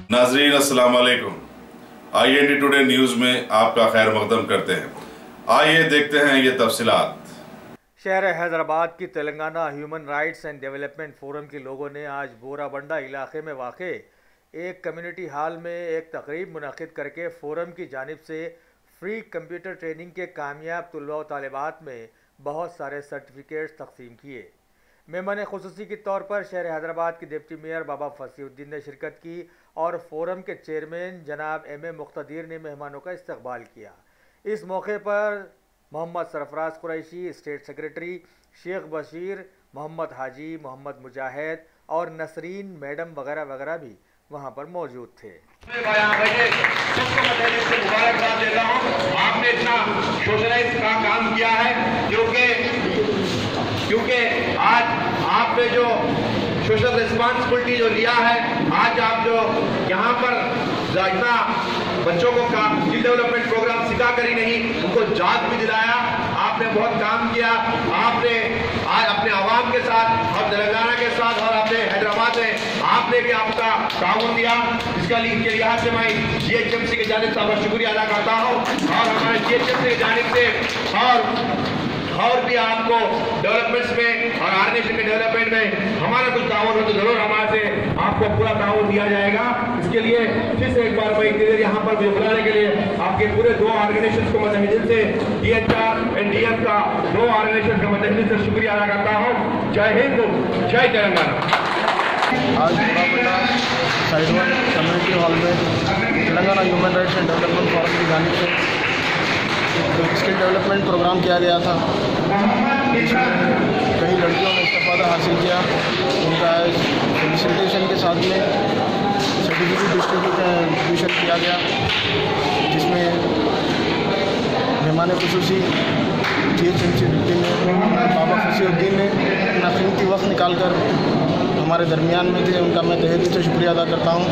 नाजरीन अस्सलाम वालेकुम। IND टुडे न्यूज़ में आपका खैर मकदम करते हैं। आइए देखते हैं ये तफसीलात। शहर हैदराबाद की Telangana human rights and development forum के लोगों ने आज बोराबंडा इलाके में वाक़े एक कम्युनिटी हॉल में एक तकरीब मुनक़िद करके फोरम की जानिब से फ्री कंप्यूटर ट्रेनिंग के कामयाब तलबा व तालिबात में बहुत सारे सर्टिफिकेट्स तकसीम किए। मेहमान खुसूसी के तौर पर शहर हैदराबाद के डिप्टी मेयर बाबा फसीउद्दीन ने शिरकत की और फोरम के चेयरमैन जनाब M.A. मुख्तदीर ने मेहमानों का इस्तकबाल किया। इस मौके पर मोहम्मद सरफराज कुरैशी, स्टेट सेक्रेटरी शेख बशीर, मोहम्मद हाजी, मोहम्मद मुजाहिद और नसरीन मैडम वगैरह वगैरह भी वहाँ पर मौजूद थे। मुबारकबाद देता हूँ, आपने इतना सोशलाइज का काम किया है क्योंकि आज आपने जो सोशल रिस्पॉन्सिबिलिटी जो लिया है, आज आप जो यहाँ पर इतना बच्चों को स्किल डेवलपमेंट प्रोग्राम सिखा कर ही नहीं, उनको जात भी दिलाया। आपने बहुत काम किया। आपने आज अपने आवाम के साथ और तेलंगाना के साथ और अपने हैदराबाद में आपने भी आपका ताउन दिया। इसका के लिहाज से मैं GHMC की जानिब से आपका शुक्रिया अदा करता हूँ और हमारे GHMC की जानिब से और भी आपको डेवलपमेंट्स में और ऑर्गेनाइजेशन के डेवलपमेंट में हमारा कुछ ताउन हो तो जरूर हमारे से आपको पूरा ताउन दिया जाएगा। इसके लिए फिर से एक बार मैं इतनी देर यहाँ पर बुलाने के लिए आपके पूरे दो ऑर्गेनाइजेशन को मैं दिल से DHR एंड DM का दो ऑर्गेनाइजेशन का मैं दिल से शुक्रिया अदा करता हूँ। जय हिंद, जय तेलंगाना। आज बोराबंडा साइड 1 कम्युनिटी हॉल में Telangana human rights and development forum की जानिब से स्किल डेवलपमेंट प्रोग्राम किया गया था, जिसमें कई लड़कियों ने इस्तेफादा हासिल किया। उनका फेलिसिटेशन के साथ में सर्टिफिकेट डिस्ट्रीब्यूशन किया गया, जिसमें मेहमान खुसूसी GHMC डिप्टी में बाबा फसीउद्दीन ने अपना कीमती वक्त निकाल कर हमारे दरमियान में थे। उनका मैं तहे दिल से शुक्रिया अदा करता हूँ।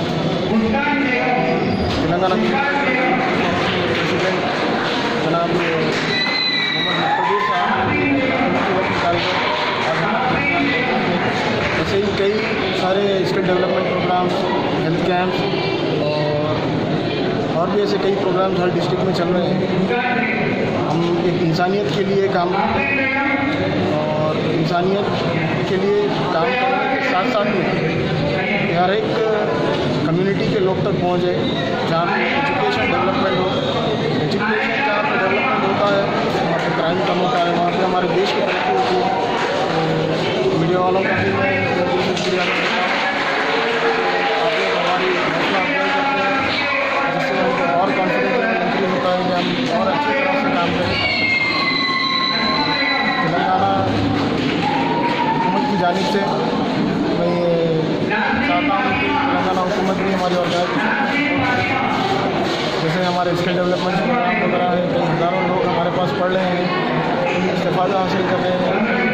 तेलंगाना प्रेसिडेंट जनाब मोहम्मद मुख्तदीर साहब वक्त निकाल कर ऐसे ही कई सारे skill development programs, health camps और भी ऐसे कई प्रोग्राम्स हर डिस्ट्रिक्ट में चल रहे हैं। हम एक इंसानियत के लिए काम और इंसानियत के लिए काम करने के साथ साथ में हर एक कम्युनिटी के लोग तक पहुँचे, जहाँ पर एजुकेशन डेवलपमेंट हो। एजुकेशन जहाँ पर डेवलपमेंट होता है वहाँ पर क्राइम कम होता है, वहाँ पर हमारे देश की तरक्की होती है। मीडिया वालों का भी मैं शुक्रिया अदा करता हूँ। आप लोग हमारी हौसला अफजाई करते हैं, जिससे हमको और कॉन्फिडेंस इंक्रीज होता है कि हम और अच्छी तरह से काम करें। तेलंगाना हुकूमत की जानिब से मैं ये चाहता हूँ कि तेलंगाना हुकूमत भी हमारी ऑर्गेनाइजेशन, जैसे हमारे स्किल डेवलपमेंट प्रोग्राम वगैरह है, कई हज़ारों लोग हमारे पास पढ़ रहे हैं, इस्तेफादा हासिल कर रहे हैं।